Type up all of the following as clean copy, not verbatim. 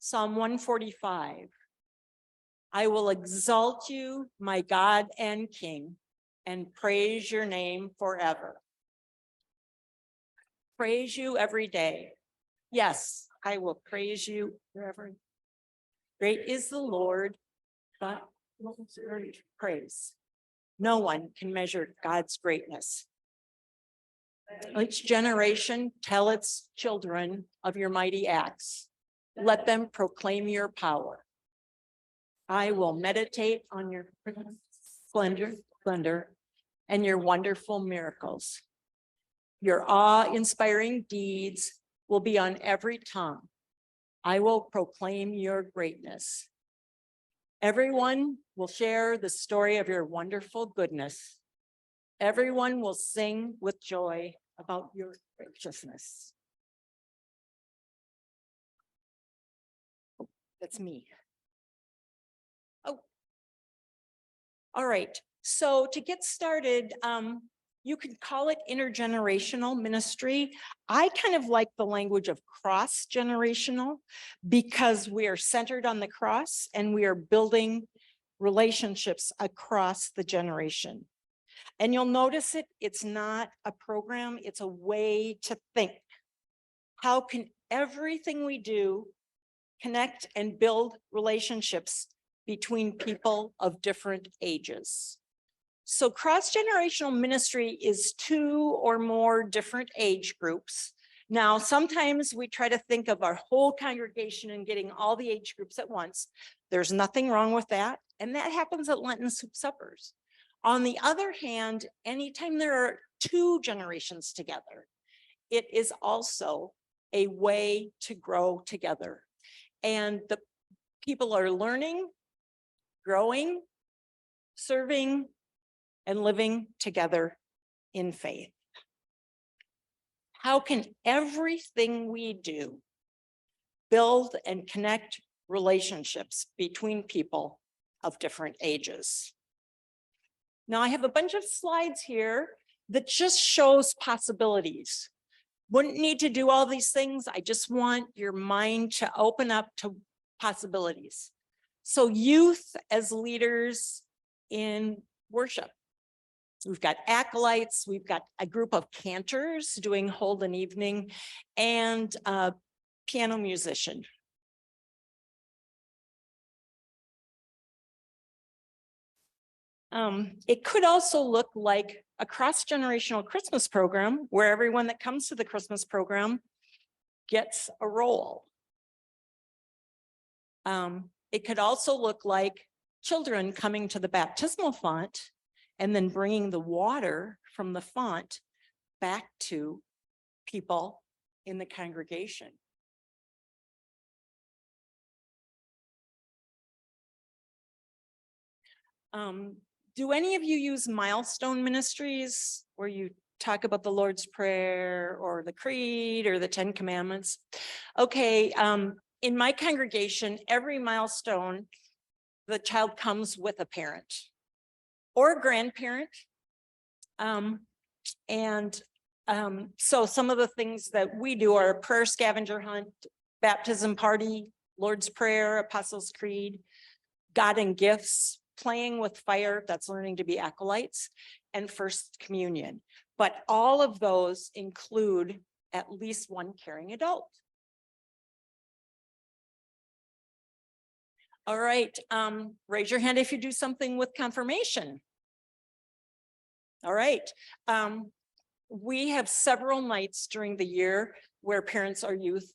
Psalm 145. I will exalt you, my God and King, and praise your name forever. Praise you every day. Yes, I will praise you forever. Great is the Lord, but praise. No one can measure God's greatness. Each generation tell its children of your mighty acts. Let them proclaim your power. I will meditate on your splendor, and your wonderful miracles. Your awe-inspiring deeds will be on every tongue. I will proclaim your greatness. Everyone will share the story of your wonderful goodness. Everyone will sing with joy about your graciousness. Oh, that's me. Oh, all right. So to get started, you could call it intergenerational ministry. I kind of like the language of cross-generational because we are centered on the cross and we are building relationships across the generation. And you'll notice it's not a program, it's a way to think. How can everything we do connect and build relationships between people of different ages? So cross-generational ministry is 2 or more different age groups. Now, sometimes we try to think of our whole congregation and getting all the age groups at once. There's nothing wrong with that. And that happens at Lenten soup suppers. On the other hand, anytime there are 2 generations together, it is also a way to grow together. And the people are learning, growing, serving, and living together in faith. How can everything we do build and connect relationships between people of different ages? Now, I have a bunch of slides here that just shows possibilities. Wouldn't need to do all these things. I just want your mind to open up to possibilities. So youth as leaders in worship. We've got acolytes, we've got a group of cantors doing hold an evening, and a piano musician. It could also look like a cross-generational Christmas program where everyone that comes to the Christmas program gets a role. It could also look like children coming to the baptismal font and then bringing the water from the font back to people in the congregation. Do any of you use milestone ministries where you talk about the Lord's Prayer or the Creed or the 10 Commandments? Okay, in my congregation, every milestone, the child comes with a parent or a grandparent. So some of the things that we do are a prayer scavenger hunt, baptism party, Lord's Prayer, Apostles' Creed, God and Gifts, playing with fire, that's learning to be acolytes, and First Communion. But all of those include at least one caring adult. All right, raise your hand if you do something with confirmation. All right, we have several nights during the year where parents or youth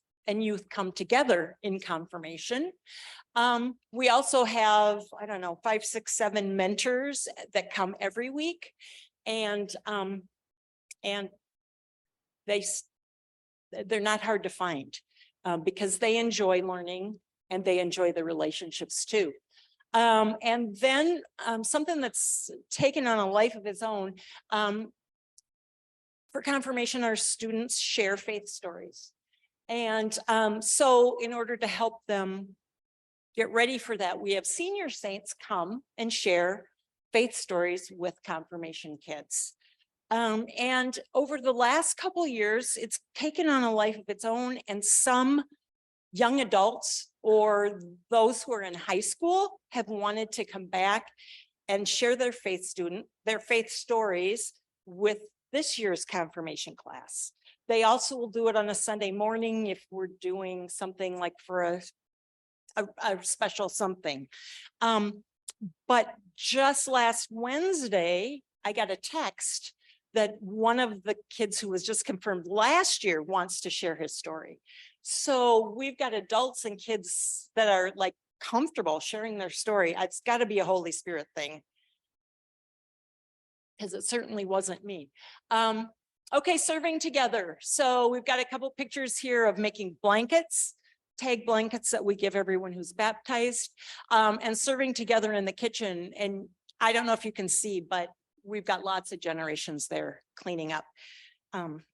come together in confirmation. We also have, I don't know, 5, 6, 7 mentors that come every week, and they're not hard to find because they enjoy learning and they enjoy the relationships too. And then something that's taken on a life of its own. For confirmation, our students share faith stories. And so in order to help them get ready for that, we have senior saints come and share faith stories with confirmation kids. And over the last couple years, it's taken on a life of its own, and some young adults or those who are in high school have wanted to come back and share their faith stories with this year's confirmation class. They also will do it on a Sunday morning if we're doing something like for a special something. But just last Wednesday, I got a text that one of the kids who was just confirmed last year wants to share his story. So we've got adults and kids that are like comfortable sharing their story. It's got to be a Holy Spirit thing, because it certainly wasn't me. Okay, serving together. So we've got a couple pictures here of making blankets, tag blankets that we give everyone who's baptized, and serving together in the kitchen. And I don't know if you can see, but we've got lots of generations there cleaning up.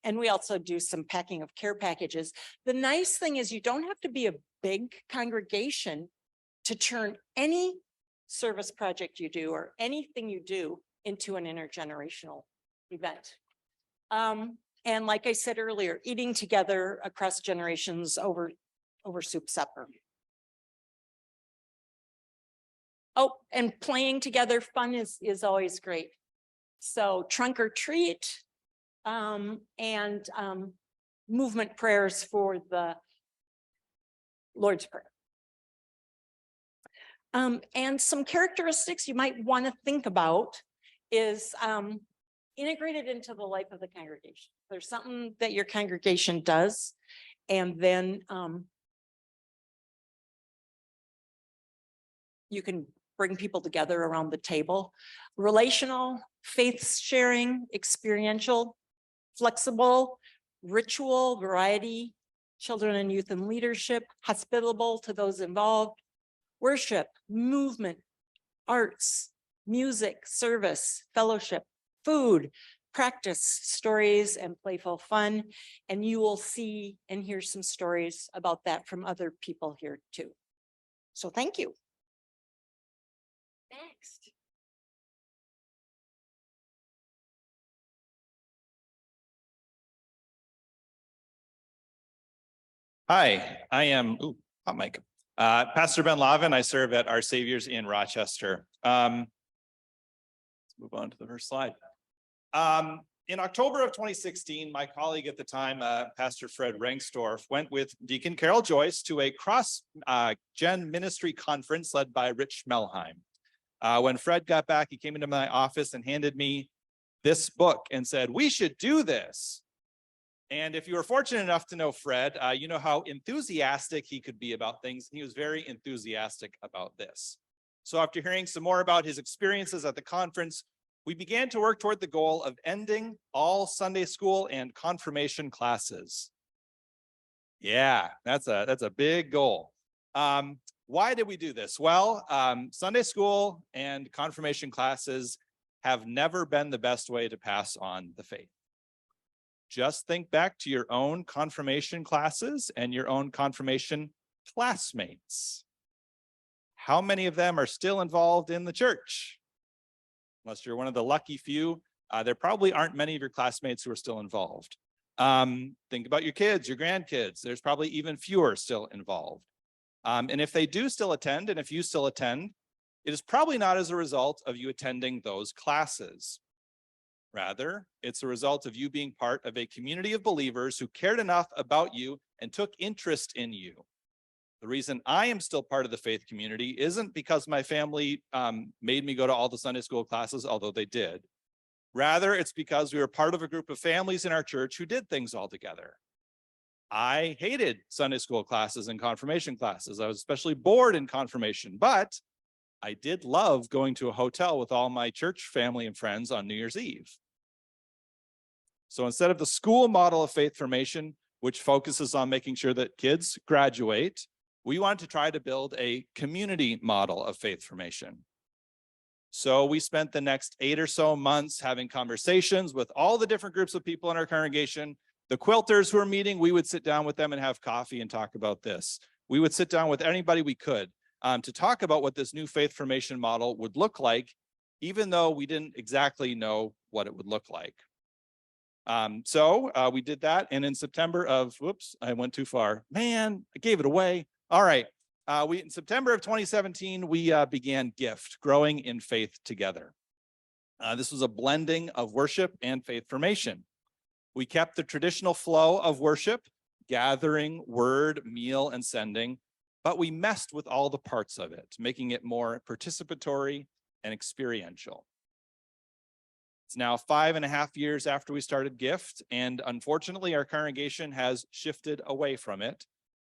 And we also do some packing of care packages. The nice thing is you don't have to be a big congregation to turn any service project you do or anything you do into an intergenerational event. And like I said earlier, eating together across generations over soup supper. Oh, and playing together, fun is always great. So trunk or treat, and movement prayers for the Lord's Prayer. And some characteristics you might want to think about is integrated into the life of the congregation. There's something that your congregation does, and then you can bring people together around the table. Relational, faith sharing, experiential, flexible, ritual, variety, children and youth and leadership, hospitable to those involved, worship, movement, arts, music, service, fellowship, food, practice, stories, and playful fun. And you will see and hear some stories about that from other people here too. So thank you. Next. Hi, I am, hot mic. Pastor Ben Loven. I serve at Our Savior's in Rochester. Let's move on to the first slide. In October of 2016, my colleague at the time, Pastor Fred Rengstorff, went with Deacon Carole Joyce to a cross-gen ministry conference led by Rich Melheim. When Fred got back, he came into my office and handed me this book and said, "We should do this." And if you were fortunate enough to know Fred, you know how enthusiastic he could be about things. He was very enthusiastic about this. So after hearing some more about his experiences at the conference, we began to work toward the goal of ending all Sunday school and confirmation classes. Yeah, that's a big goal. Why did we do this? Well, Sunday school and confirmation classes have never been the best way to pass on the faith. Just think back to your own confirmation classes and your own confirmation classmates. How many of them are still involved in the church? Unless you're one of the lucky few, there probably aren't many of your classmates who are still involved. Think about your kids, your grandkids. There's probably even fewer still involved. And if they do still attend, and if you still attend, it is probably not as a result of you attending those classes. Rather, it's a result of you being part of a community of believers who cared enough about you and took interest in you. The reason I am still part of the faith community isn't because my family made me go to all the Sunday school classes, although they did. Rather, it's because we were part of a group of families in our church who did things all together. I hated Sunday school classes and confirmation classes. I was especially bored in confirmation, but I did love going to a hotel with all my church family and friends on New Year's Eve. So instead of the school model of faith formation, which focuses on making sure that kids graduate, we wanted to try to build a community model of faith formation. So we spent the next 8 or so months having conversations with all the different groups of people in our congregation. The quilters who are meeting, we would sit down with them and have coffee and talk about this. We would sit down with anybody we could to talk about what this new faith formation model would look like, even though we didn't exactly know what it would look like. So we did that. And in September of, whoops, I went too far. Man, I gave it away. All right. in September of 2017, we began Gift, Growing in Faith Together. This was a blending of worship and faith formation. We kept the traditional flow of worship, gathering, word, meal, and sending, but we messed with all the parts of it, making it more participatory and experiential. It's now 5.5 years after we started Gift, and unfortunately, our congregation has shifted away from it.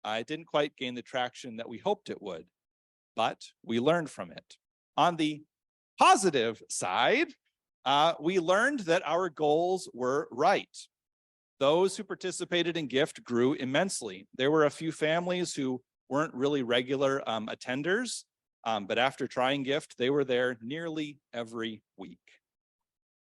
It didn't quite gain the traction that we hoped it would, but we learned from it. On the positive side, we learned that our goals were right. Those who participated in Gift grew immensely. There were a few families who weren't really regular attenders, but after trying Gift, they were there nearly every week.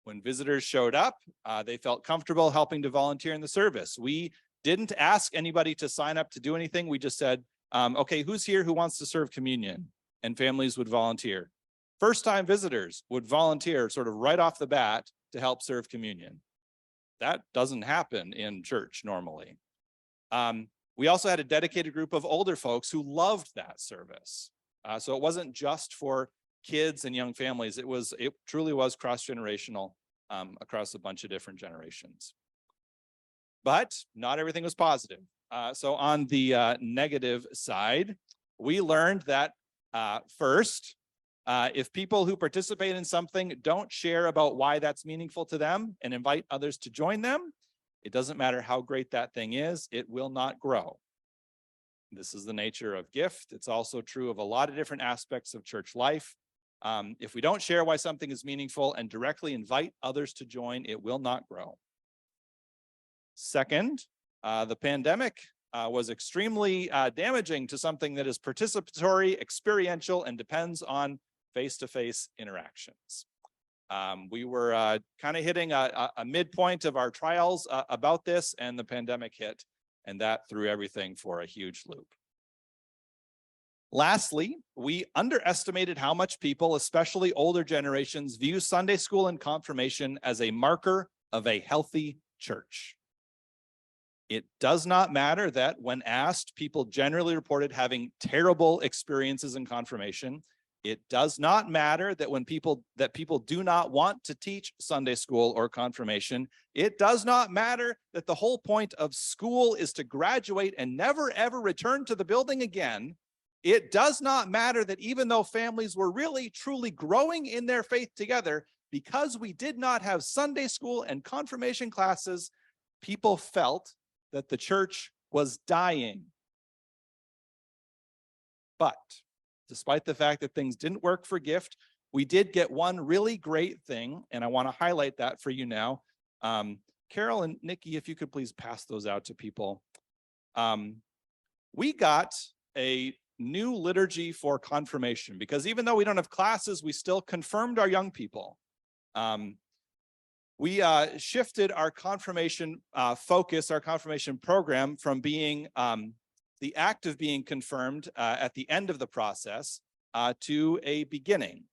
When visitors showed up, they felt comfortable helping to volunteer in the service. We didn't ask anybody to sign up to do anything. We just said, okay, who's here who wants to serve communion? And families would volunteer. First-time visitors would volunteer sort of right off the bat to help serve communion. That doesn't happen in church normally. We also had a dedicated group of older folks who loved that service. So it wasn't just for kids and young families. It truly was cross-generational across a bunch of different generations. But not everything was positive. So on the negative side, we learned that first, if people who participate in something don't share about why that's meaningful to them and invite others to join them, it doesn't matter how great that thing is, it will not grow. This is the nature of Gift. It's also true of a lot of different aspects of church life. If we don't share why something is meaningful and directly invite others to join, it will not grow. Second, the pandemic was extremely damaging to something that is participatory, experiential, and depends on face-to-face interactions. We were kind of hitting a midpoint of our trials about this, and the pandemic hit, and that threw everything for a huge loop. Lastly, we underestimated how much people, especially older generations, view Sunday school and confirmation as a marker of a healthy church. It does not matter that when asked, people generally reported having terrible experiences in confirmation. It does not matter that when people do not want to teach Sunday school or confirmation. It does not matter that the whole point of school is to graduate and never ever return to the building again. It does not matter that even though families were really truly growing in their faith together, because we did not have Sunday school and confirmation classes, people felt that the church was dying. But despite the fact that things didn't work for Gift, we did get one really great thing, and I want to highlight that for you now. Carole and Nikki, if you could please pass those out to people. We got a new liturgy for confirmation, because even though we don't have classes, we still confirmed our young people. We shifted our confirmation focus, our confirmation program, from being the act of being confirmed at the end of the process to a beginning.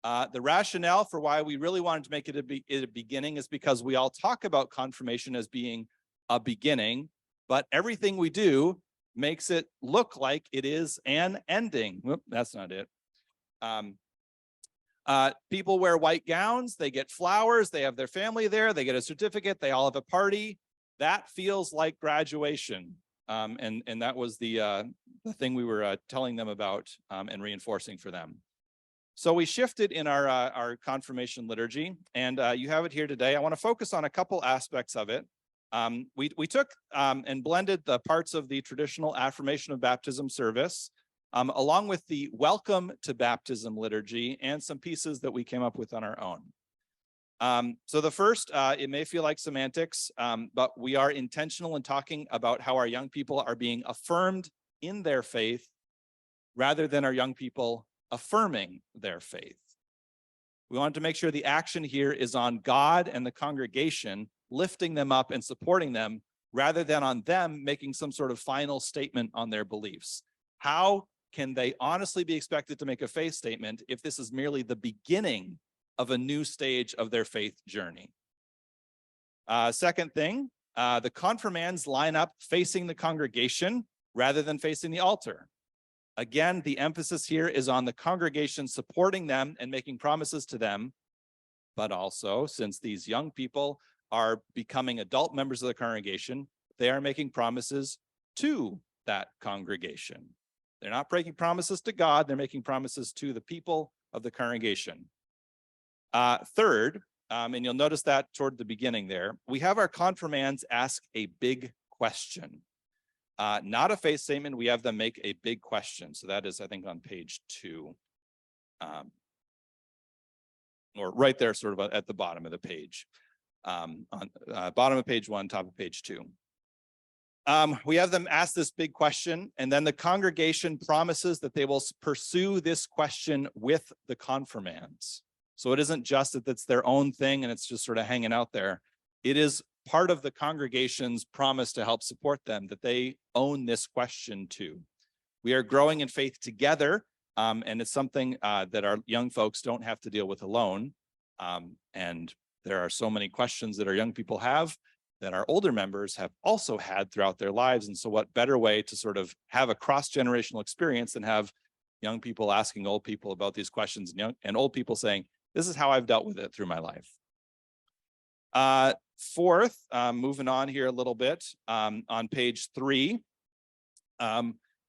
The rationale for why we really wanted to make it a beginning is because we all talk about confirmation as being a beginning, but everything we do makes it look like it is an ending. Whoop, that's not it. People wear white gowns, they get flowers, they have their family there, they get a certificate, they all have a party. That feels like graduation. And that was the thing we were telling them about and reinforcing for them. So we shifted in our confirmation liturgy, and you have it here today. I want to focus on a couple aspects of it. We took and blended the parts of the traditional affirmation of baptism service along with the welcome to baptism liturgy and some pieces that we came up with on our own. So the first, it may feel like semantics, but we are intentional in talking about how our young people are being affirmed in their faith rather than our young people affirming their faith. We wanted to make sure the action here is on God and the congregation, lifting them up and supporting them, rather than on them making some sort of final statement on their beliefs. How can they honestly be expected to make a faith statement if this is merely the beginning of a new stage of their faith journey? Second thing, the confirmands line up facing the congregation rather than facing the altar. Again, the emphasis here is on the congregation supporting them and making promises to them, but also since these young people are becoming adult members of the congregation, they are making promises to that congregation. They're not breaking promises to God, they're making promises to the people of the congregation. Third, and you'll notice that toward the beginning there, we have our confirmands ask a big question. Not a faith statement, we have them make a big question. So that is, I think, on page 2. Or right there, sort of at the bottom of the page. On bottom of page 1, top of page 2. We have them ask this big question, and then the congregation promises that they will pursue this question with the confirmands. So it isn't just that it's their own thing and it's just sort of hanging out there. It is part of the congregation's promise to help support them that they own this question too. We are growing in faith together, and it's something that our young folks don't have to deal with alone. And there are so many questions that our young people have that our older members have also had throughout their lives. And so what better way to sort of have a cross-generational experience than have young people asking old people about these questions and old people saying, this is how I've dealt with it through my life. Fourth, moving on here a little bit, on page 3,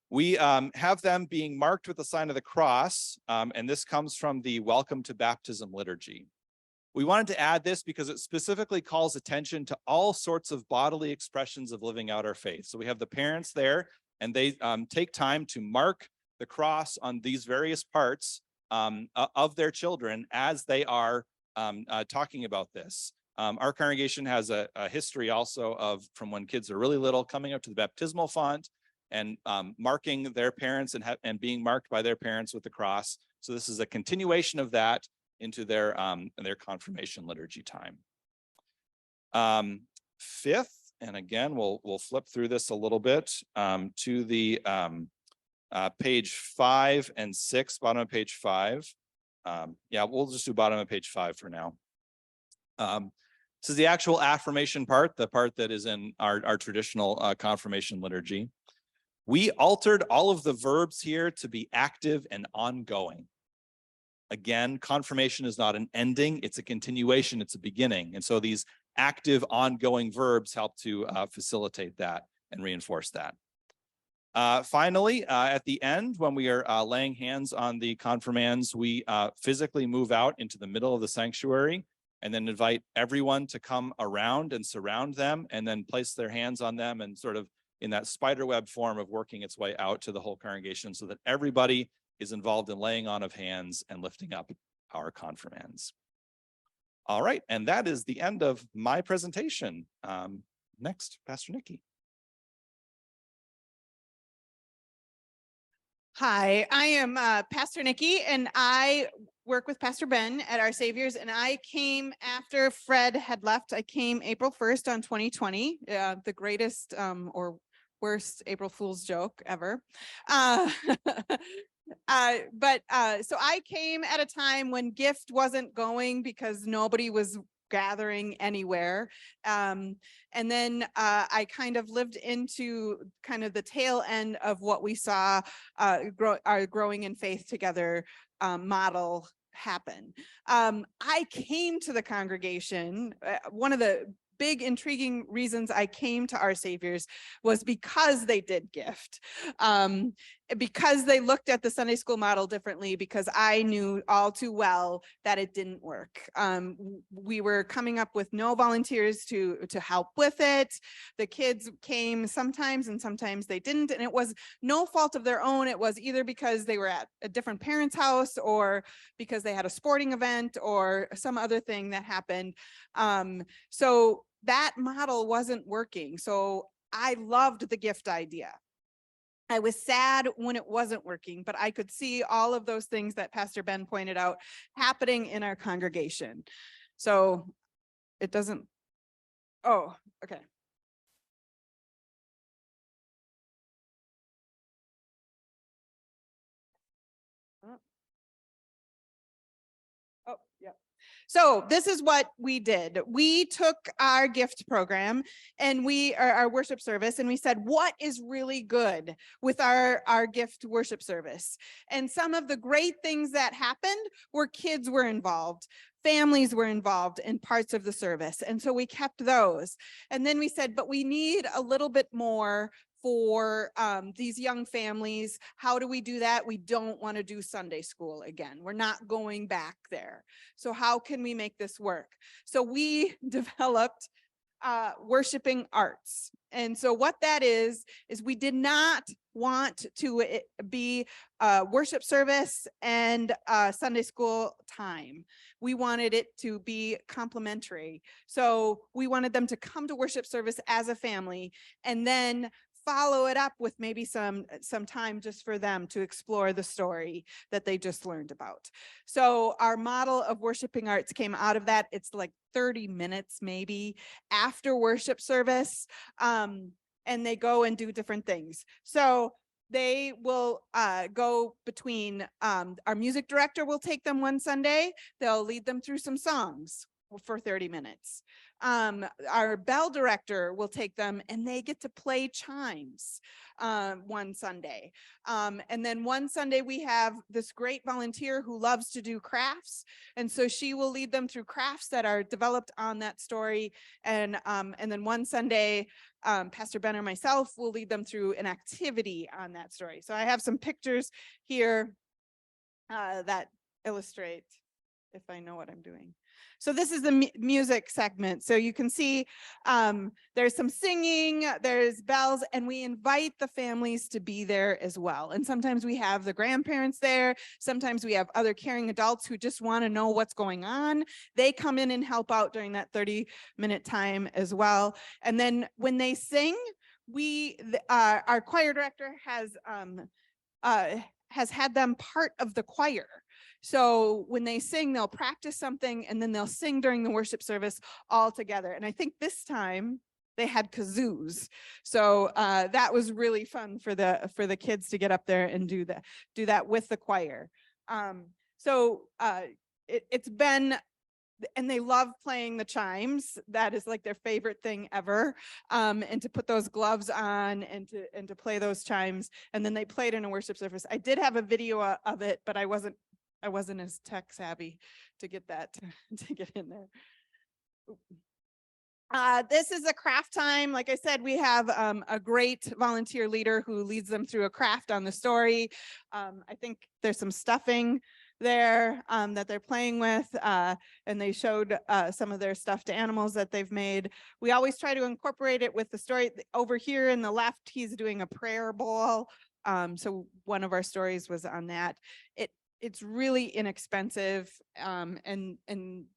we have them being marked with the sign of the cross, and this comes from the Welcome to Baptism liturgy. We wanted to add this because it specifically calls attention to all sorts of bodily expressions of living out our faith. So we have the parents there, and they take time to mark the cross on these various parts of their children as they are talking about this. Our congregation has a history also of from when kids are really little coming up to the baptismal font and marking their parents and being marked by their parents with the cross. So this is a continuation of that into their confirmation liturgy time. Fifth, and again, we'll flip through this a little bit to the page 5 and 6, bottom of page 5. Yeah, we'll just do bottom of page 5 for now. This is the actual affirmation part, the part that is in our traditional confirmation liturgy. We altered all of the verbs here to be active and ongoing. Again, confirmation is not an ending, it's a continuation, it's a beginning. And so these active, ongoing verbs help to facilitate that and reinforce that. Finally, at the end, when we are laying hands on the confirmands, we physically move out into the middle of the sanctuary and then invite everyone to come around and surround them and then place their hands on them and sort of in that spiderweb form of working its way out to the whole congregation so that everybody is involved in laying on of hands and lifting up our confirmands. All right, and that is the end of my presentation. Next, Pastor Nikki. Hi, I am Pastor Nikki, and I work with Pastor Ben at Our Saviors, and I came after Fred had left. I came April 1st on 2020, the greatest or worst April Fool's joke ever. So I came at a time when gift wasn't going because nobody was gathering anywhere. And then I kind of lived into kind of the tail end of what we saw our growing in faith together model happen. I came to the congregation. One of the big intriguing reasons I came to Our Saviors was because they did gift, because they looked at the Sunday school model differently, because I knew all too well that it didn't work. We were coming up with no volunteers to help with it. The kids came sometimes and sometimes they didn't, and it was no fault of their own. It was either because they were at a different parent's house or because they had a sporting event or some other thing that happened. So that model wasn't working. So I loved the gift idea. I was sad when it wasn't working, but I could see all of those things that Pastor Ben pointed out happening in our congregation. So it doesn't, oh, okay. Oh, yeah. So this is what we did. We took our gift program and our worship service, and we said, what is really good with our gift worship service? And some of the great things that happened were kids were involved. Families were involved in parts of the service. And so we kept those. And then we said, but we need a little bit more for these young families. How do we do that? We don't want to do Sunday school again. We're not going back there. So how can we make this work? So we developed worshiping arts. And so what that is we did not want to be worship service and Sunday school time. We wanted it to be complementary. So we wanted them to come to worship service as a family and then follow it up with maybe some time just for them to explore the story that they just learned about. So our model of worshiping arts came out of that. It's like 30 minutes maybe after worship service, and they go and do different things. So they will go between, our music director will take them one Sunday. They'll lead them through some songs for 30 minutes. Our bell director will take them and they get to play chimes one Sunday. And then one Sunday we have this great volunteer who loves to do crafts. And so she will lead them through crafts that are developed on that story. And then one Sunday, Pastor Ben or myself will lead them through an activity on that story. So I have some pictures here that illustrate, if I know what I'm doing. So this is the music segment. So you can see there's some singing, there's bells, and we invite the families to be there as well. And sometimes we have the grandparents there. Sometimes we have other caring adults who just want to know what's going on. They come in and help out during that 30-minute time as well. And then when they sing, our choir director has had them part of the choir. So when they sing, they'll practice something and then they'll sing during the worship service all together. And I think this time they had kazoos. So that was really fun for the kids to get up there and do that with the choir. It's been, and they love playing the chimes. That is like their favorite thing ever. And to put those gloves on and to play those chimes. And then they played in a worship service. I did have a video of it, but I wasn't as tech savvy to get that to get in there. This is a craft time. Like I said, we have a great volunteer leader who leads them through a craft on the story. I think there's some stuffing there that they're playing with, and they showed some of their stuffed animals that they've made. We always try to incorporate it with the story. Over here in the left, he's doing a prayer bowl. So one of our stories was on that. It's really inexpensive, and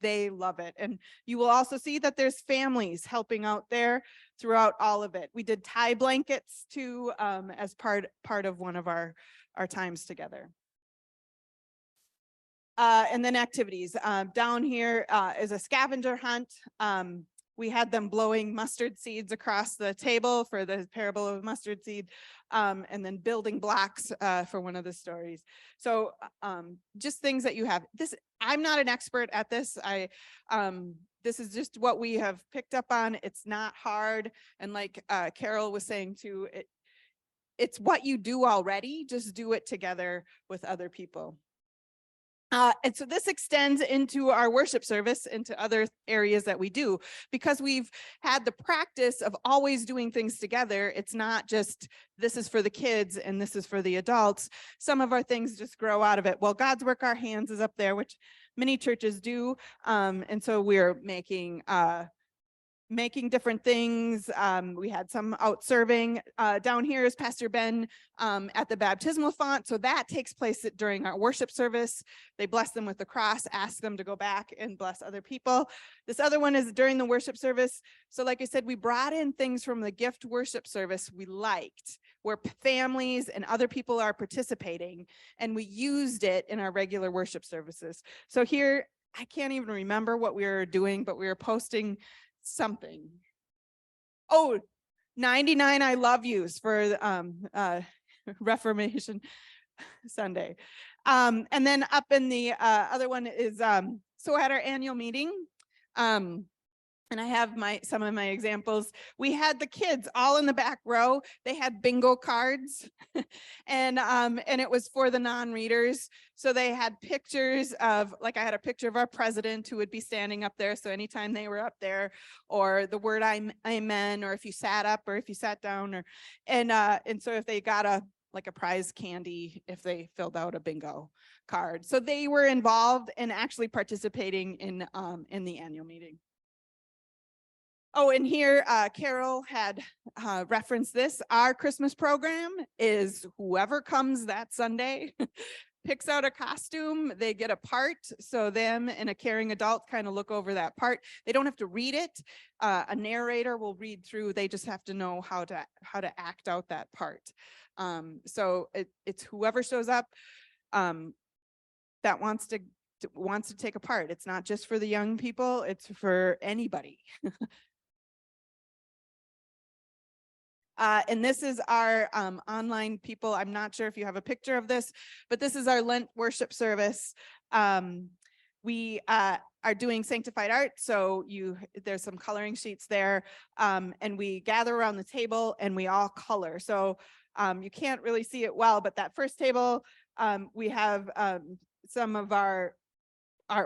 they love it. And you will also see that there's families helping out there throughout all of it. We did tie blankets too, as part of one of our times together. And then activities. Down here is a scavenger hunt. We had them blowing mustard seeds across the table for the parable of mustard seed, and then building blocks for one of the stories. So just things that you have. I'm not an expert at this. This is just what we have picked up on. It's not hard. And like Carole was saying too, it's what you do already. Just do it together with other people. And so this extends into our worship service, into other areas that we do, because we've had the practice of always doing things together. It's not just this is for the kids and this is for the adults. Some of our things just grow out of it. Well, God's Work Our Hands is up there, which many churches do. And so we're making different things. We had some out serving. Down here is Pastor Ben at the baptismal font. So that takes place during our worship service. They bless them with the cross, ask them to go back and bless other people. This other one is during the worship service. So like I said, we brought in things from the gift worship service we liked, where families and other people are participating, and we used it in our regular worship services. So here, I can't even remember what we were doing, but we were posting something. Oh, 99 I love yous for Reformation Sunday. And then up in the other one is So at our annual meeting, and I have some of my examples. We had the kids all in the back row. They had bingo cards and it was for the non-readers. So they had pictures of, like I had a picture of our president who would be standing up there. So anytime they were up there, or the word amen, or if you sat up or if you sat down, or and so if they got a prize candy if they filled out a bingo card. So they were involved in actually participating in the annual meeting. Oh, and here, Carole had referenced this. Our Christmas program is whoever comes that Sunday picks out a costume, they get a part. So them and a caring adult kind of look over that part. They don't have to read it. A narrator will read through. They just have to know how to act out that part. So it's whoever shows up that wants to take a part. It's not just for the young people, it's for anybody. And this is our online people. I'm not sure if you have a picture of this, but this is our Lent worship service. We are doing sanctified art. So there's some coloring sheets there. And we gather around the table and we all color. So you can't really see it well, but that first table, we have some of our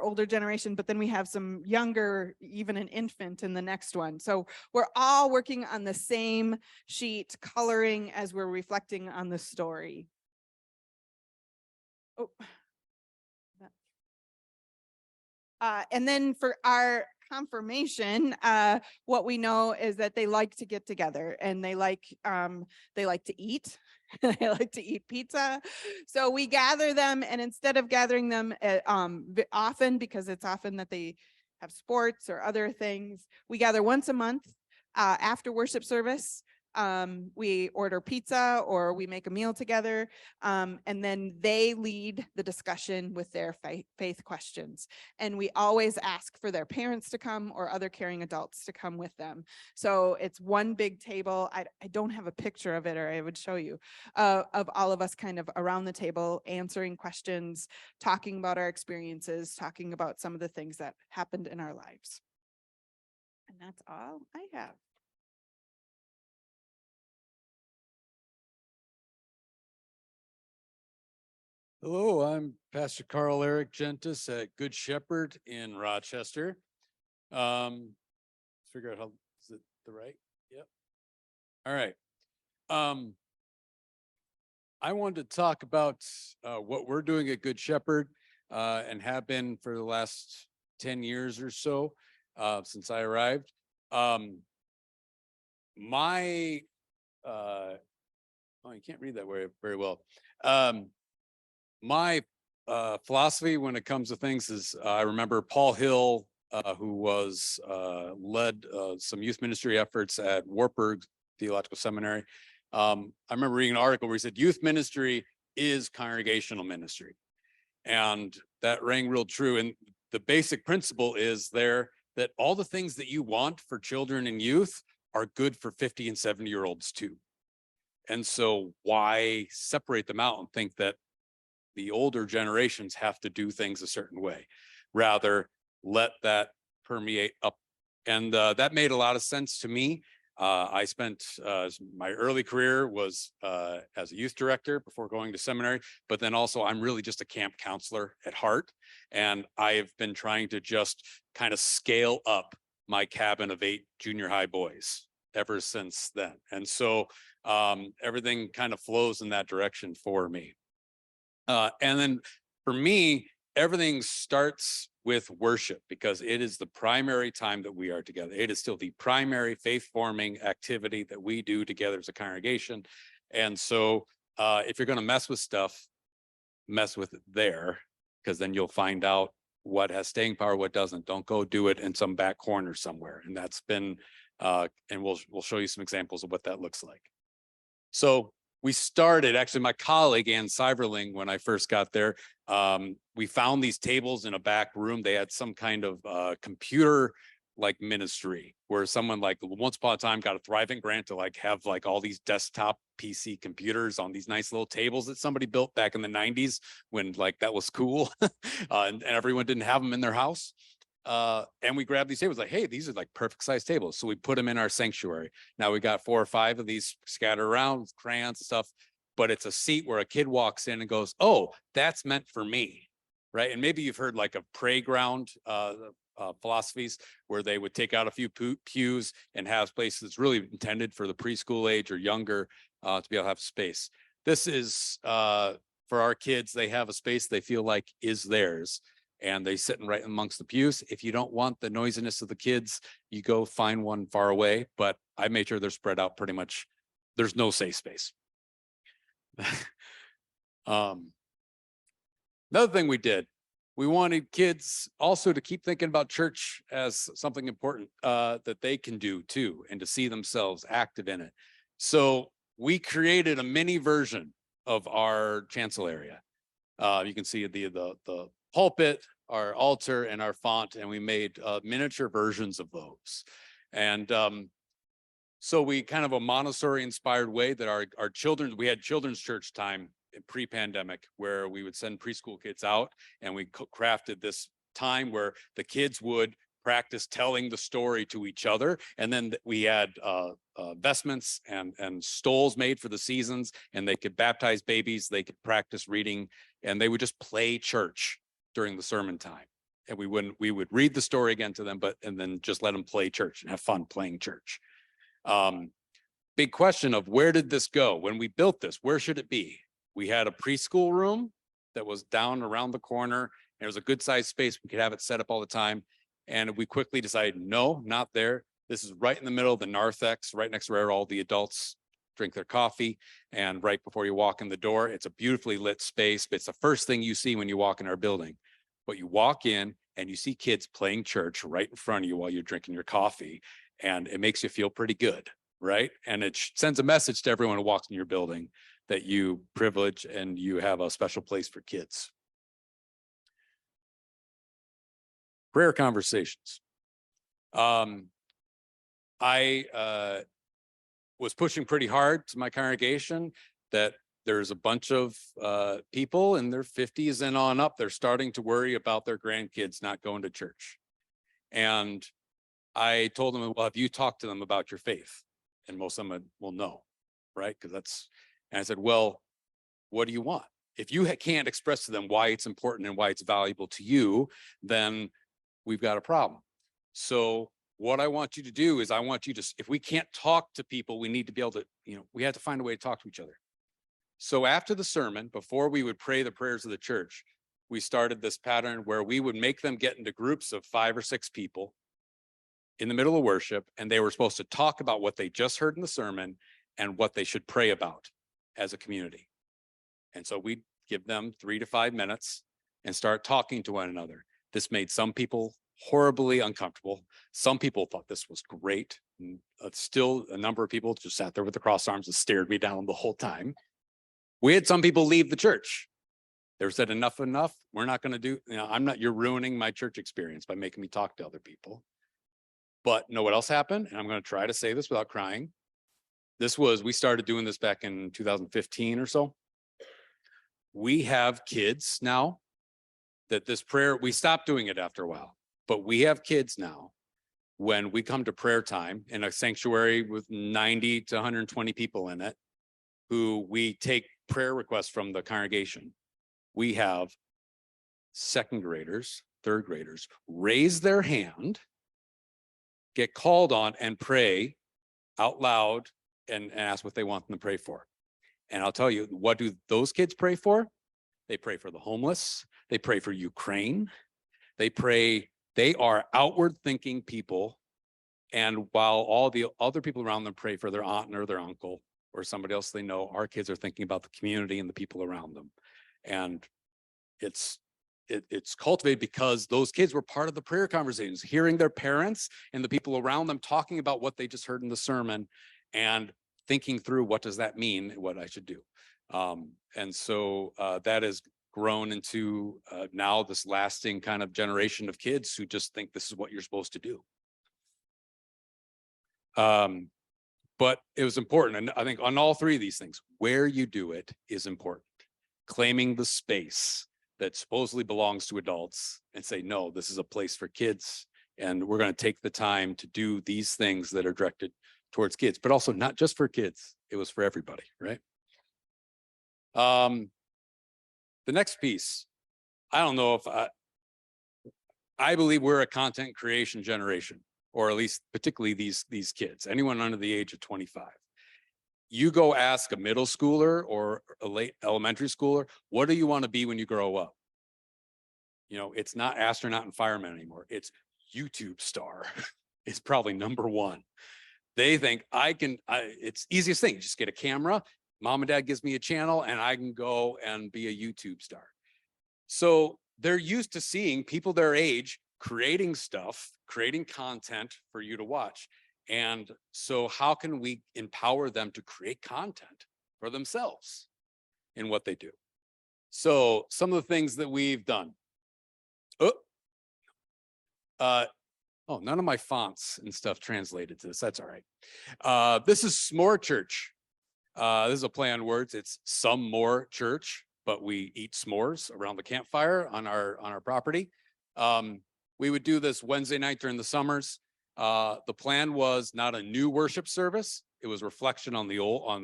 older generation, but then we have some younger, even an infant in the next one. So we're all working on the same sheet, coloring as we're reflecting on the story. Oh. And then for our confirmation, what we know is that they like to get together and they like to eat. They like to eat pizza. So we gather them, and instead of gathering them often, because it's often that they have sports or other things, we gather once a month after worship service. We order pizza or we make a meal together, and then they lead the discussion with their faith questions. And we always ask for their parents to come or other caring adults to come with them. So it's one big table. I don't have a picture of it, or I would show you, of all of us kind of around the table answering questions, talking about our experiences, talking about some of the things that happened in our lives. And that's all I have. Hello, I'm Pastor Carole Eric Gentes at Good Shepherd in Rochester. Figure out how, is it the right? Yep. All right. I wanted to talk about what we're doing at Good Shepherd and have been for the last 10 years or so since I arrived. Oh, you can't read that very well. My philosophy when it comes to things is I remember Paul Hill, who was led some youth ministry efforts at Wartburg Theological Seminary. I remember reading an article where he said youth ministry is congregational ministry, and that rang real true. And the basic principle is there that all the things that you want for children and youth are good for 50 and 70-year-olds too. And so why separate them out and think that the older generations have to do things a certain way? Rather, let that permeate up. And that made a lot of sense to me. I spent my early career was as a youth director before going to seminary, but then also I'm really just a camp counselor at heart. And I've been trying to just kind of scale up my cabin of 8 junior high boys ever since then. And so everything kind of flows in that direction for me. And then for me, everything starts with worship because it is the primary time that we are together. It is still the primary faith-forming activity that we do together as a congregation. And so if you're going to mess with stuff, mess with it there, because then you'll find out what has staying power, what doesn't. Don't go do it in some back corner somewhere. And that's been, and we'll show you some examples of what that looks like. So we started, actually my colleague, Ann Seiverling, when I first got there, we found these tables in a back room. They had some kind of computer like ministry where someone like once upon a time got a thriving grant to like have like all these desktop PC computers on these nice little tables that somebody built back in the 90s when like that was cool and everyone didn't have them in their house. And we grabbed these tables like, hey, these are like perfect size tables. So we put them in our sanctuary. Now we got 4 or 5 of these scattered around with crayons and stuff, but it's a seat where a kid walks in and goes, oh, that's meant for me. Right. And maybe you've heard like a playground philosophies where they would take out a few pews and have places really intended for the preschool age or younger to be able to have space. This is for our kids. They have a space they feel like is theirs and they sit right amongst the pews. If you don't want the noisiness of the kids, you go find one far away, but I made sure they're spread out pretty much. There's no safe space. Another thing we did, we wanted kids also to keep thinking about church as something important that they can do too, and to see themselves active in it. So we created a mini version of our chancel area. You can see the pulpit, our altar, and our font, and we made miniature versions of those. And so we kind of a Montessori inspired way that our children, we had children's church time pre-pandemic where we would send preschool kids out, and we crafted this time where the kids would practice telling the story to each other. And then we had vestments and stoles made for the seasons, and they could baptize babies, they could practice reading, and they would just play church during the sermon time. And we would read the story again to them, and then just let them play church and have fun playing church. Big question of where did this go? When we built this, where should it be? We had a preschool room that was down around the corner, and it was a good sized space. We could have it set up all the time. And we quickly decided, no, not there. This is right in the middle of the narthex, right next to where all the adults drink their coffee. And right before you walk in the door, it's a beautifully lit space. It's the first thing you see when you walk in our building. But you walk in and you see kids playing church right in front of you while you're drinking your coffee. And it makes you feel pretty good, right? And it sends a message to everyone who walks in your building that you privilege and you have a special place for kids. Prayer conversations. I was pushing pretty hard to my congregation that there's a bunch of people in their 50s and on up. They're starting to worry about their grandkids not going to church. And I told them, well, have you talked to them about your faith? And most of them will no, right? Because and I said, well, what do you want? If you can't express to them why it's important and why it's valuable to you, then we've got a problem. So what I want you to do is I want you to, if we can't talk to people, we need to be able to, we have to find a way to talk to each other. So after the sermon, before we would pray the prayers of the church, we started this pattern where we would make them get into groups of 5 or 6 people in the middle of worship, and they were supposed to talk about what they just heard in the sermon and what they should pray about as a community. And so we'd give them 3 to 5 minutes and start talking to one another. This made some people horribly uncomfortable. Some people thought this was great. And still, a number of people just sat there with the crossed arms and stared me down the whole time. We had some people leave the church. They said, enough, we're not going to do, you're ruining my church experience by making me talk to other people. But know what else happened? And I'm going to try to say this without crying. We started doing this back in 2015 or so. We have kids now that this prayer, we stopped doing it after a while, but we have kids now when we come to prayer time in a sanctuary with 90 to 120 people in it, who we take prayer requests from the congregation. We have 2nd graders, 3rd graders raise their hand, get called on and pray out loud and ask what they want them to pray for. And I'll tell you, what do those kids pray for? They pray for the homeless. They pray for Ukraine. They are outward thinking people. And while all the other people around them pray for their aunt or their uncle or somebody else they know, our kids are thinking about the community and the people around them. And it's cultivated because those kids were part of the prayer conversations, hearing their parents and the people around them talking about what they just heard in the sermon and thinking through what does that mean, what I should do. And so that has grown into now this lasting kind of generation of kids who just think this is what you're supposed to do. But it was important. And I think on all three of these things, where you do it is important. Claiming the space that supposedly belongs to adults and say, no, this is a place for kids. And we're going to take the time to do these things that are directed towards kids, but also not just for kids. It was for everybody, right? The next piece, I don't know if I believe we're a content creation generation, or at least particularly these kids, anyone under the age of 25. You go ask a middle schooler or a late elementary schooler, what do you want to be when you grow up? You know, it's not astronaut and fireman anymore. It's YouTube star. It's probably number one. They think it's easiest thing. Just get a camera. Mom and dad gives me a channel and I can go and be a YouTube star. So they're used to seeing people their age creating stuff, creating content for you to watch. And so how can we empower them to create content for themselves in what they do? So some of the things that we've done. None of my fonts and stuff translated to this. That's all right. This is S'more Church. This is a play on words. It's some more church, but we eat s'mores around the campfire on our property. We would do this Wednesday night during the summers. The plan was not a new worship service. It was reflection on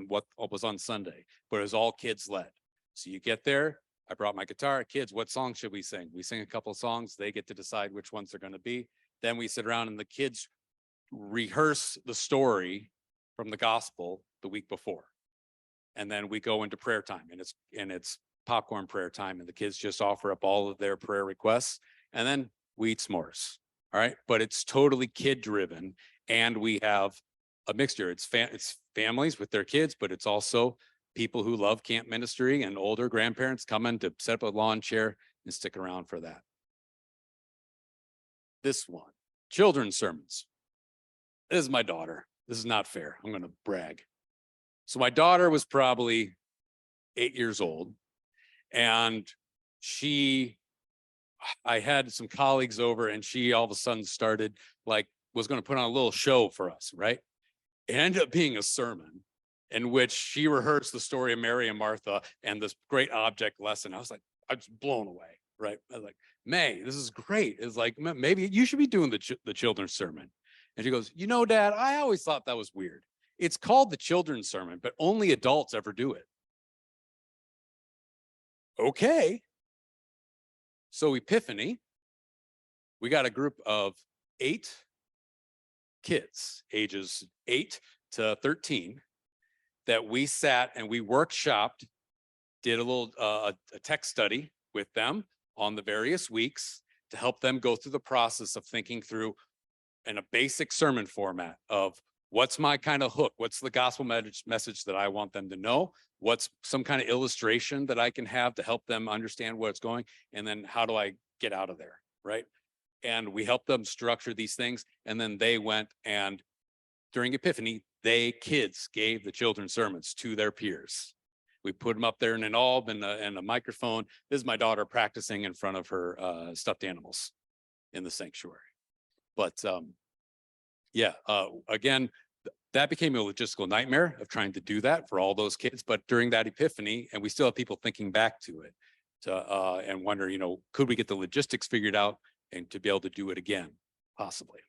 what was on Sunday, but it was all kids led. So you get there. I brought my guitar. Kids, what song should we sing? We sing a couple of songs. They get to decide which ones they're going to be. Then we sit around and the kids rehearse the story from the gospel the week before. And then we go into prayer time, and it's popcorn prayer time, and the kids just offer up all of their prayer requests, and then we eat s'mores. All right. But it's totally kid driven. And we have a mixture. It's families with their kids, but it's also people who love camp ministry and older grandparents coming to set up a lawn chair and stick around for that. This one, children's sermons. This is my daughter. This is not fair. I'm going to brag. So my daughter was probably 8 years old, and I had some colleagues over, and she all of a sudden started was going to put on a little show for us, right? It ended up being a sermon in which she rehearsed the story of Mary and Martha and this great object lesson. I was blown away, right? I was like, May, this is great. It's like, maybe you should be doing the children's sermon. And she goes, you know, Dad, I always thought that was weird. It's called the children's sermon, but only adults ever do it. Okay. So Epiphany, we got a group of 8 kids, ages 8 to 13, that we sat and we workshopped, did a little a text study with them on the various weeks to help them go through the process of thinking through in a basic sermon format of what's my kind of hook, what's the gospel message that I want them to know, what's some kind of illustration that I can have to help them understand where it's going, and then how do I get out of there, right? And we helped them structure these things, and then they went and during Epiphany, kids gave the children's sermons to their peers. We put them up there in an alb and a microphone. This is my daughter practicing in front of her stuffed animals in the sanctuary. But again, that became a logistical nightmare of trying to do that for all those kids. But during that Epiphany, and we still have people thinking back to it and wonder, could we get the logistics figured out and to be able to do it again, possibly.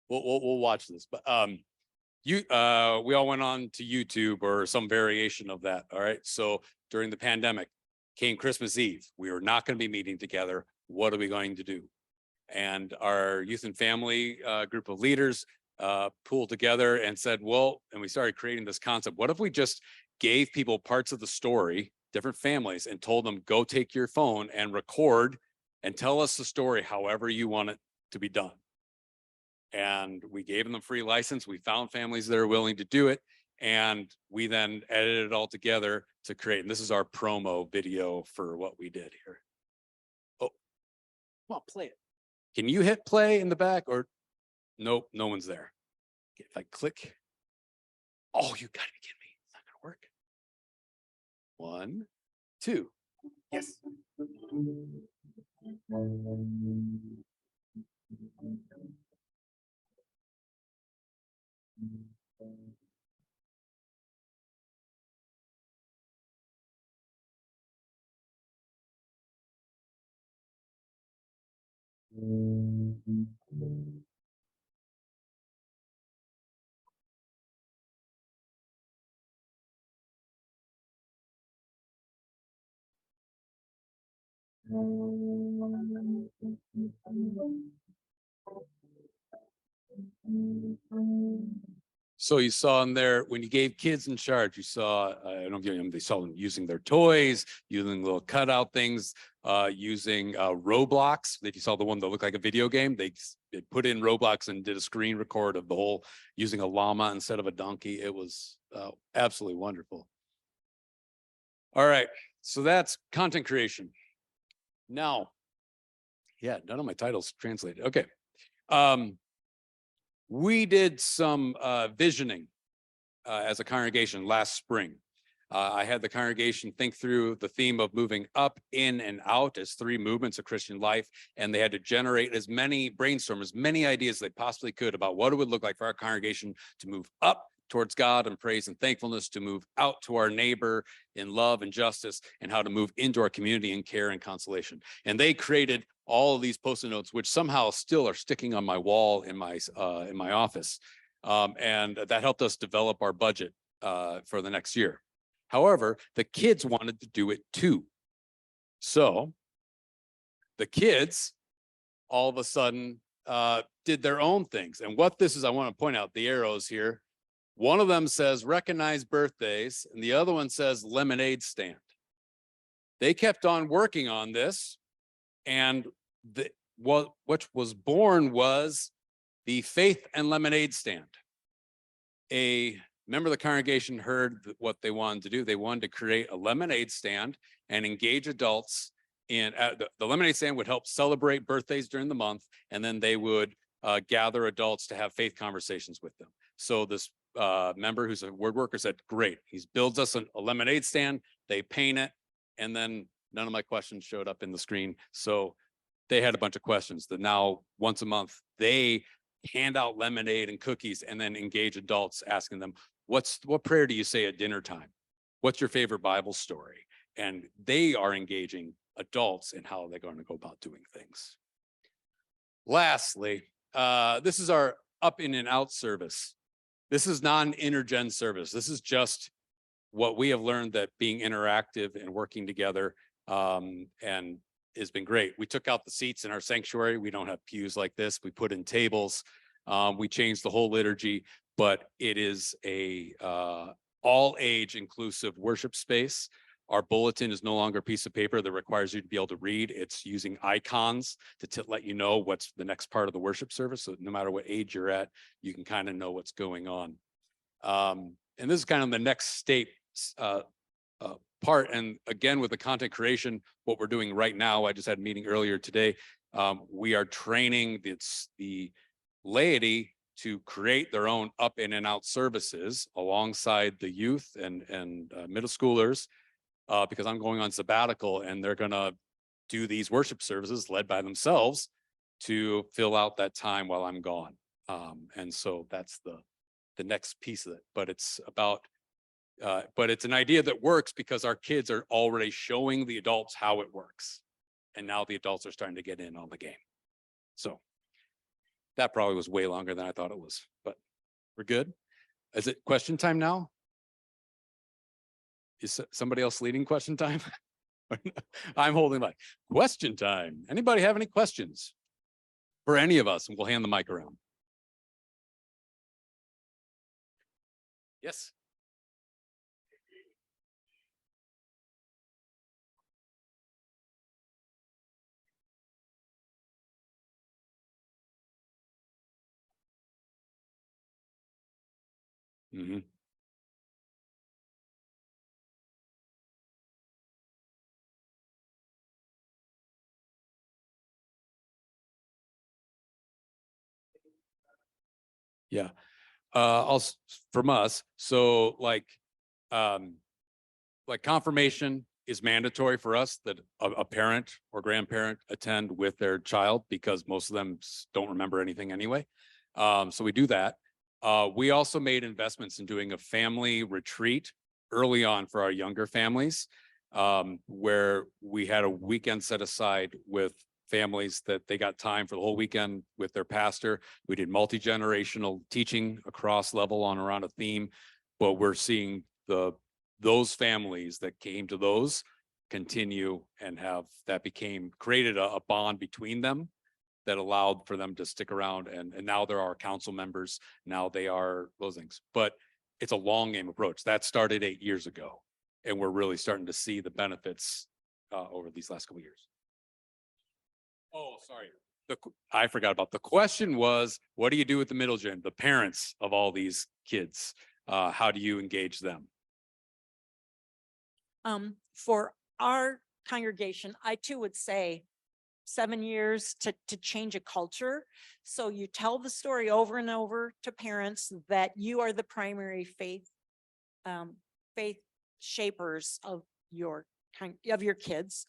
We'll watch this, but we all went on to YouTube or some variation of that. All right. So during the pandemic came Christmas Eve. We were not going to be meeting together. What are we going to do? And our youth and family group of leaders pooled together and said, and we started creating this concept. What if we just gave people parts of the story, different families, and told them, go take your phone and record and tell us the story however you want it to be done. And we gave them free license. We found families that are willing to do it. And we then edited it all together to create. And this is our promo video for what we did here. Oh, come on, play it. Can you hit play in the back or nope, no one's there. If I click, oh, you gotta be kidding me. It's not gonna work. 1, 2, yes. So you saw in there, when you gave kids in charge, you saw, I don't know, they saw them using their toys, using little cutout things, using Roblox. If you saw the one that looked like a video game, they put in Roblox and did a screen record of the whole, using a llama instead of a donkey. It was absolutely wonderful. All right, so that's content creation. Now, yeah, none of my titles translated. Okay. We did some visioning as a congregation last spring. I had the congregation think through the theme of moving up, in, and out as 3 movements of Christian life. And they had to generate brainstorm as many ideas as they possibly could about what it would look like for our congregation to move up towards God and praise and thankfulness, to move out to our neighbor in love and justice, and how to move into our community in care and consolation. And they created all of these Post-it notes, which somehow still are sticking on my wall in my office. And that helped us develop our budget for the next year. However, the kids wanted to do it too. So the kids all of a sudden did their own things. And what this is, I want to point out the arrows here. One of them says recognize birthdays, and the other one says lemonade stand. They kept on working on this, and what was born was the Faith and Lemonade Stand. A member of the congregation heard what they wanted to do. They wanted to create a lemonade stand and engage adults in the lemonade stand would help celebrate birthdays during the month, and then they would gather adults to have faith conversations with them. So this member who's a word worker said, great, he builds us a lemonade stand, they paint it, and then none of my questions showed up in the screen. So they had a bunch of questions that now once a month they hand out lemonade and cookies and then engage adults, asking them, what prayer do you say at dinner time? What's your favorite Bible story? And they are engaging adults in how they're going to go about doing things. Lastly, this is our up in and out service. This is not an intergen service. This is just what we have learned, that being interactive and working together and has been great. We took out the seats in our sanctuary. We don't have pews like this. We put in tables. We changed the whole liturgy, but it is a all age inclusive worship space. Our bulletin is no longer a piece of paper that requires you to be able to read. It's using icons to let you know what's the next part of the worship service. So no matter what age you're at, you can kind of know what's going on. And this is kind of the next state part. And again, with the content creation, what we're doing right now, I just had a meeting earlier today. We are training the laity to create their own up in and out services alongside the youth and middle schoolers, because I'm going on sabbatical and they're going to do these worship services led by themselves to fill out that time while I'm gone. And so that's the next piece of it, but it's about but it's an idea that works because our kids are already showing the adults how it works. And now the adults are starting to get in on the game. So that probably was way longer than I thought it was, but we're good. Is it question time now? Is somebody else leading question time? I'm holding my question time. Anybody have any questions for any of us? And we'll hand the mic around. Yes. Mm-hmm. Yeah. From us. So like confirmation is mandatory for us that a parent or grandparent attend with their child because most of them don't remember anything anyway. So we do that. We also made investments in doing a family retreat early on for our younger families, where we had a weekend set aside with families that they got time for the whole weekend with their pastor. We did multi-generational teaching across level on around a theme, but we're seeing those families that came to those continue and have that created a bond between them that allowed for them to stick around. And now there are council members. Now they are those things, but it's a long game approach that started 8 years ago. And we're really starting to see the benefits over these last couple of years. Oh, sorry. I forgot about the question was, what do you do with the middle gen, the parents of all these kids? How do you engage them? For our congregation, I too would say 7 years to change a culture. So you tell the story over and over to parents that you are the primary faith shapers of your kids.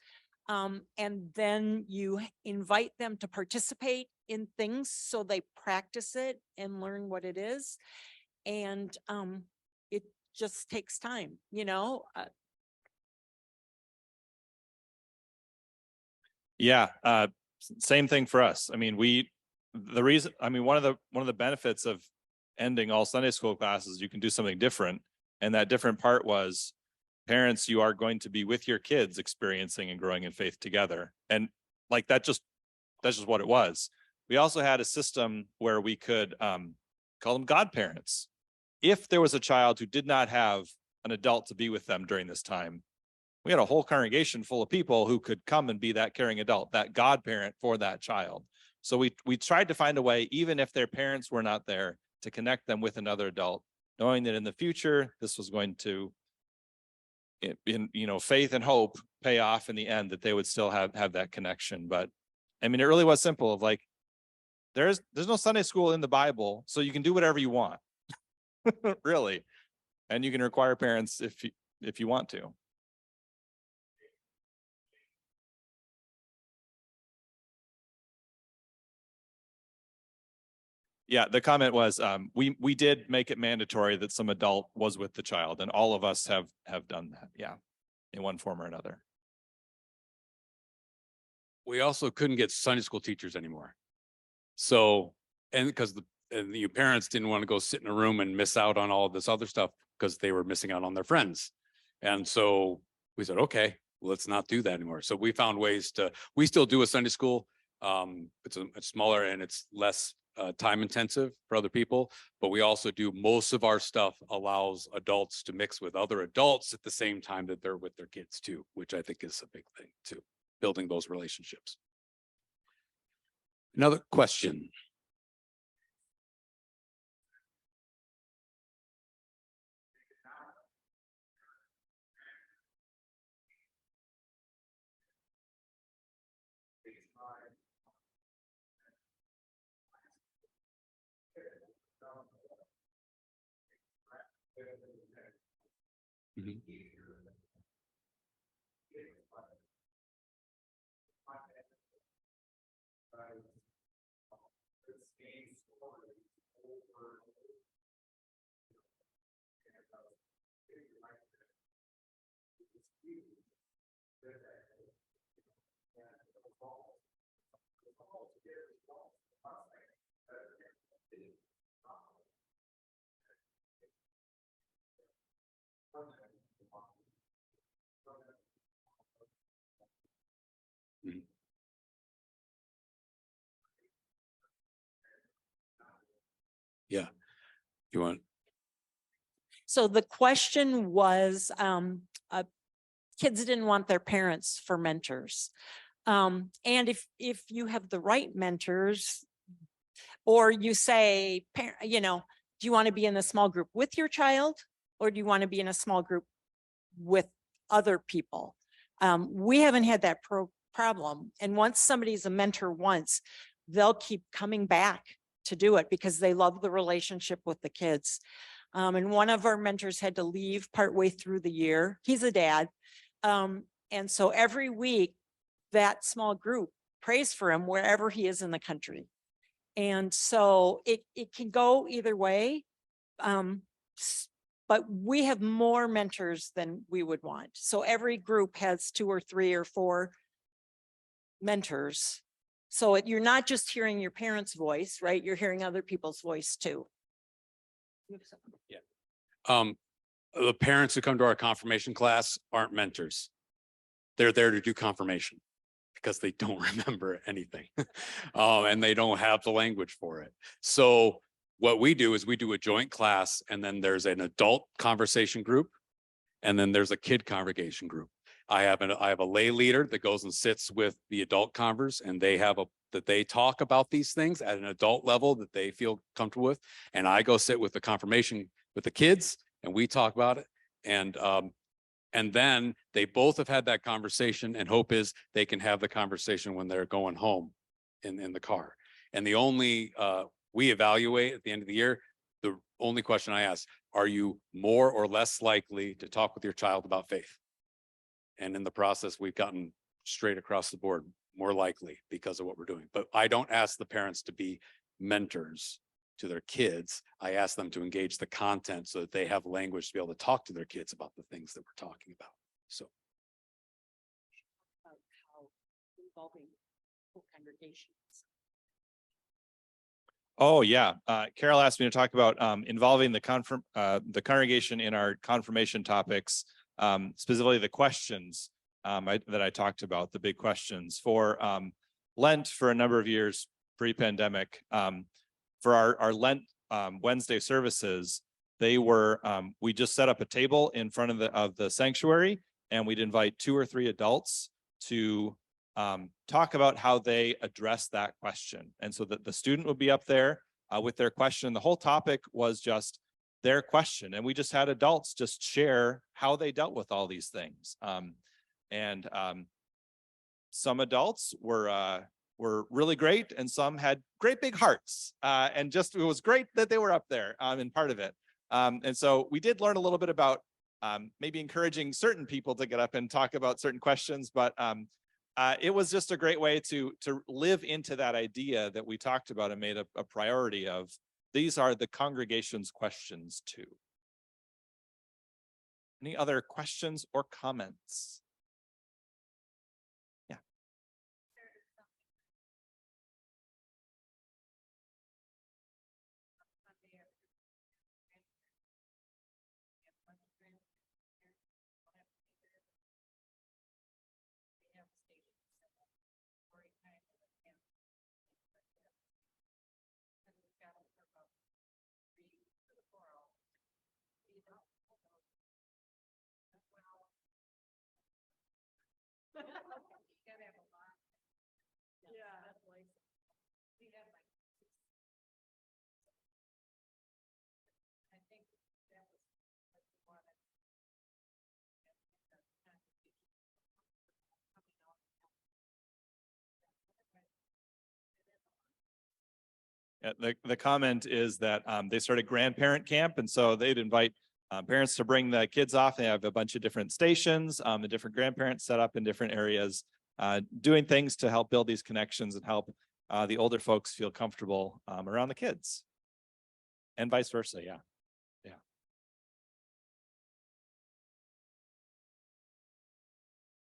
And then you invite them to participate in things so they practice it and learn what it is. And it just takes time, Yeah, same thing for us. I mean, one of the benefits of ending all Sunday school classes, you can do something different. And that different part was, parents, you are going to be with your kids experiencing and growing in faith together. And like that's just what it was. We also had a system where we could call them godparents. If there was a child who did not have an adult to be with them during this time, we had a whole congregation full of people who could come and be that caring adult, that godparent for that child. So we tried to find a way, even if their parents were not there, to connect them with another adult, knowing that in the future, this was going to, in faith and hope, pay off in the end, that they would still have that connection. But I mean, it really was simple of like, there's no Sunday school in the Bible, so you can do whatever you want, really. And you can require parents if you want to. Yeah, the comment was, we did make it mandatory that some adult was with the child, and all of us have done that, yeah, in one form or another. We also couldn't get Sunday school teachers anymore. So, and because your parents didn't want to go sit in a room and miss out on all of this other stuff because they were missing out on their friends. And so we said, okay, let's not do that anymore. So we found ways we still do a Sunday school. It's smaller and it's less time intensive for other people, but we also do, most of our stuff allows adults to mix with other adults at the same time that they're with their kids too, which I think is a big thing too, building those relationships. Another question. Mhm. Mhm. Yeah. You want? So the question was, kids didn't want their parents for mentors. And if you have the right mentors, or you say, do you want to be in a small group with your child, or do you want to be in a small group with other people? We haven't had that problem. And once somebody's a mentor once, they'll keep coming back to do it because they love the relationship with the kids. And one of our mentors had to leave partway through the year. He's a dad. And so every week, that small group prays for him wherever he is in the country. And so it can go either way. But we have more mentors than we would want. So every group has 2 or 3 or 4 mentors. So you're not just hearing your parents' voice, right? You're hearing other people's voice too. The parents who come to our confirmation class aren't mentors. They're there to do confirmation because they don't remember anything. And they don't have the language for it. So what we do is we do a joint class, and then there's an adult conversation group, and then there's a kid congregation group. I have a lay leader that goes and sits with the adult convers, and they talk about these things at an adult level that they feel comfortable with. And I go sit with the confirmation with the kids, and we talk about it. And then they both have had that conversation, and hope is they can have the conversation when they're going home in the car. And the only, we evaluate at the end of the year, the only question I ask, are you more or less likely to talk with your child about faith? And in the process, we've gotten straight across the board, more likely because of what we're doing. But I don't ask the parents to be mentors to their kids. I ask them to engage the content so that they have language to be able to talk to their kids about the things that we're talking about. So. How involving whole congregations. Oh, yeah. Carole asked me to talk about involving the congregation in our confirmation topics, specifically the questions that I talked about, the big questions for Lent for a number of years pre-pandemic. For our Lent Wednesday services, they were we just set up a table in front of the sanctuary, and we'd invite 2 or 3 adults to talk about how they address that question. And so that the student would be up there with their question. The whole topic was just their question. And we just had adults just share how they dealt with all these things. Some adults were really great, and some had great big hearts. And just, it was great that they were up there and part of it. And so we did learn a little bit about maybe encouraging certain people to get up and talk about certain questions, but it was just a great way to live into that idea that we talked about and made a priority of. These are the congregation's questions too. Any other questions or comments? Yeah. The comment is that they started grandparent camp, and so they'd invite parents to bring the kids off. They have a bunch of different stations, the different grandparents set up in different areas, doing things to help build these connections and help the older folks feel comfortable around the kids, and vice versa. Yeah.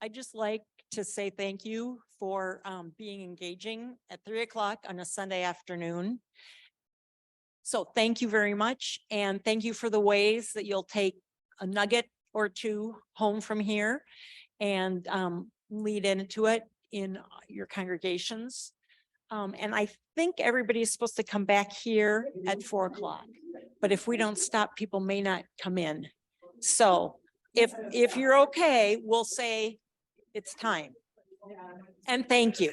I'd just like to say thank you for being engaging at 3 o'clock on a Sunday afternoon. So thank you very much. And thank you for the ways that you'll take a nugget or 2 home from here and lead into it in your congregations. And I think everybody is supposed to come back here at 4 o'clock. But if we don't stop, people may not come in. So if you're okay, we'll say it's time. And thank you.